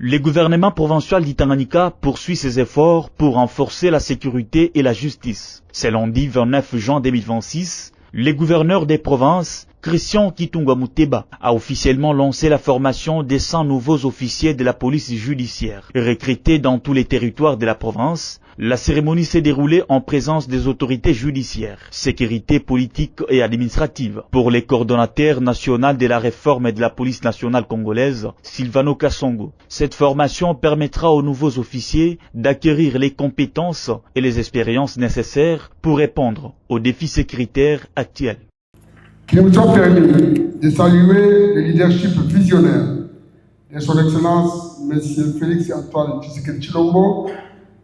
Le gouvernement provincial d'Itanganyika poursuit ses efforts pour renforcer la sécurité et la justice. C'est lundi 29 juin 2026, le gouverneur des provinces, Christian Kitungwa Muteba, a officiellement lancé la formation des 100 nouveaux officiers de la police judiciaire. Recrutés dans tous les territoires de la province, la cérémonie s'est déroulée en présence des autorités judiciaires, sécurité politique et administrative. Pour les coordonnateurs nationaux de la réforme de la police nationale congolaise, Silvano Kassongo, cette formation permettra aux nouveaux officiers d'acquérir les compétences et les expériences nécessaires pour répondre aux défis sécuritaires actuels. Qui nous ont permis de saluer le leadership visionnaire de son Excellence M. Félix Antoine Tshisekedi Tshilombo,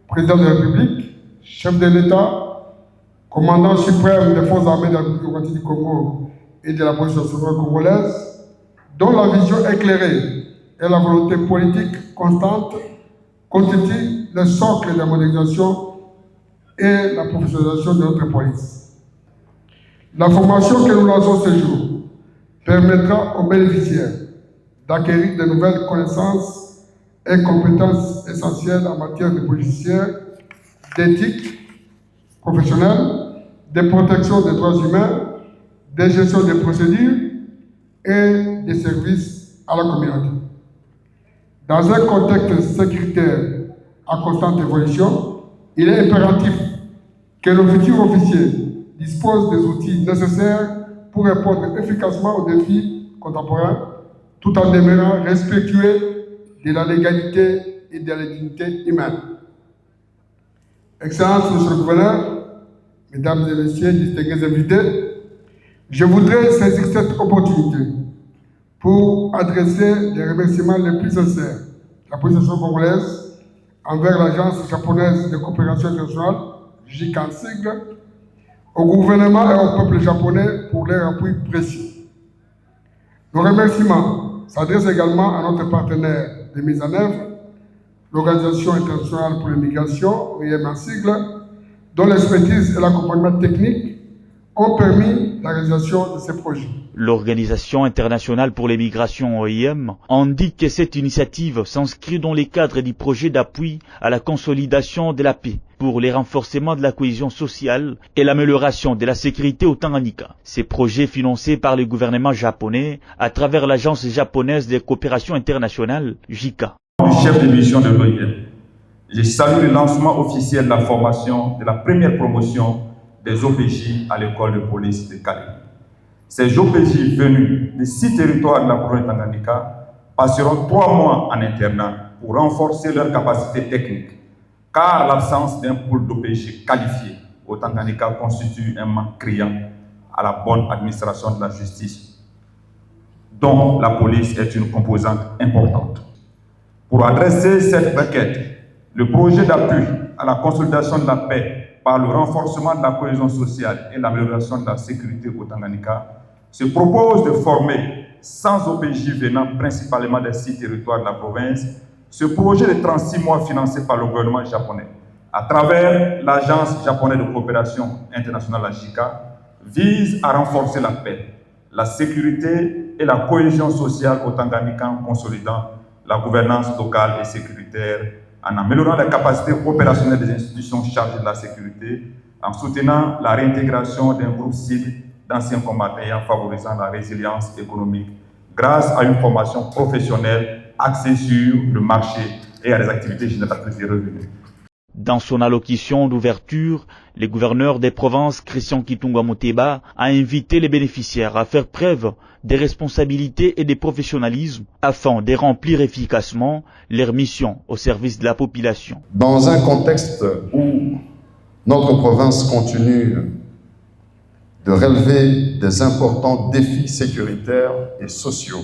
président de la République, chef de l'État, commandant suprême des forces armées de la République du Congo et de la police nationale congolaise, dont la vision éclairée et la volonté politique constante constituent le socle de la modernisation et la professionnalisation de notre police. La formation que nous lançons ce jour permettra aux bénéficiaires d'acquérir de nouvelles connaissances et compétences essentielles en matière de police judiciaire, d'éthique professionnelle, de protection des droits humains, de gestion des procédures et des services à la communauté. Dans un contexte sécuritaire à constante évolution, il est impératif que nos futurs officiers disposent des outils nécessaires pour répondre efficacement aux défis contemporains, tout en demeurant respectueux de la légalité et de la dignité humaine. Excellences, Monsieur le Gouverneur, Mesdames et Messieurs, distingués invités, je voudrais saisir cette opportunité pour adresser les remerciements les plus sincères de la police nationale congolaise envers l'Agence japonaise de coopération internationale, JICA en sigle, au gouvernement et au peuple japonais pour leur appui précieux. Nos remerciements s'adressent également à notre partenaire de mise en œuvre, l'Organisation internationale pour l'immigration, OIM en sigle, dont l'expertise et l'accompagnement technique ont permis la réalisation de ces projets. L'Organisation internationale pour les migrations OIM indique que cette initiative s'inscrit dans les cadres du projet d'appui à la consolidation de la paix pour le renforcement de la cohésion sociale et l'amélioration de la sécurité au Tanganyika. Ces projets financés par le gouvernement japonais à travers l'Agence japonaise de coopération internationale, JICA. Du chef de mission de l'OIM, je salue le lancement officiel de la formation de la première promotion des OPJ à l'école de police de Calais. Ces OPJ venus des 6 territoires de la province de Tanganyika passeront 3 mois en internat pour renforcer leurs capacités techniques, car l'absence d'un pool d'OPJ qualifié au Tanganyika constitue un manque criant à la bonne administration de la justice, dont la police est une composante importante. Pour adresser cette requête, le projet d'appui à la consolidation de la paix par le renforcement de la cohésion sociale et l'amélioration de la sécurité au Tanganyika, se propose de former 100 OPJ venant principalement des 6 territoires de la province. Ce projet de 36 mois financé par le gouvernement japonais, à travers l'Agence japonaise de coopération internationale, la JICA, vise à renforcer la paix, la sécurité et la cohésion sociale au Tanganyika en consolidant la gouvernance locale et sécuritaire, en améliorant la capacité opérationnelle des institutions chargées de la sécurité, en soutenant la réintégration d'un groupe cible d'anciens combattants et en favorisant la résilience économique grâce à une formation professionnelle axée sur le marché et à des activités génératrices de revenus. Dans son allocution d'ouverture, le gouverneur des provinces, Christian Kitungwa Muteba, a invité les bénéficiaires à faire preuve de responsabilité et de professionnalisme afin de remplir efficacement leurs missions au service de la population. Dans un contexte où notre province continue de relever des importants défis sécuritaires et sociaux,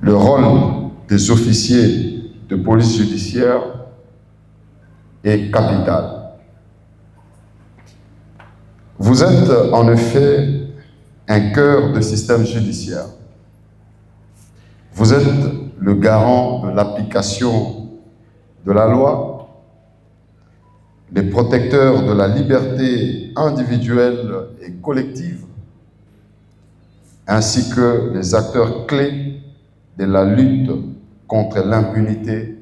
le rôle des officiers de police judiciaire est capital. Vous êtes en effet un cœur de système judiciaire. Vous êtes le garant de l'application de la loi, les protecteurs de la liberté individuelle et collective, ainsi que les acteurs clés de la lutte contre l'impunité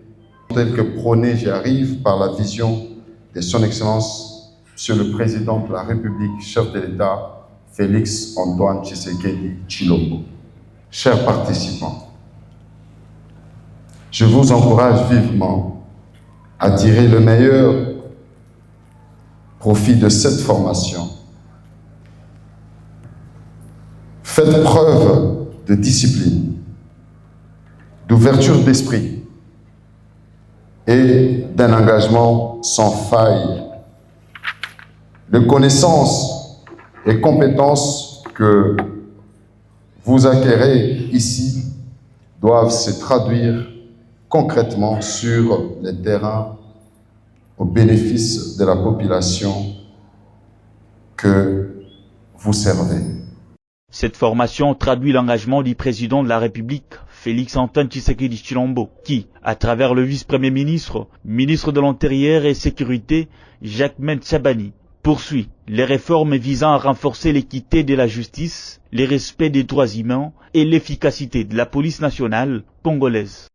tel que prôné, j'y arrive, par la vision de son Excellence, Monsieur le Président de la République, chef de l'État, Félix Antoine Tshisekedi Tshilombo. Chers participants, je vous encourage vivement à tirer le meilleur profit de cette formation. Faites preuve de discipline, d'ouverture d'esprit et d'un engagement sans faille. Les connaissances et compétences que vous acquérez ici doivent se traduire concrètement sur les terrains au bénéfice de la population que vous servez. Cette formation traduit l'engagement du président de la République, Félix Antoine Tshisekedi Tshilombo, qui, à travers le vice-premier ministre, ministre de l'Intérieur et Sécurité, Jacquemain Tchabani, poursuit les réformes visant à renforcer l'équité de la justice, le respect des droits humains et l'efficacité de la police nationale congolaise.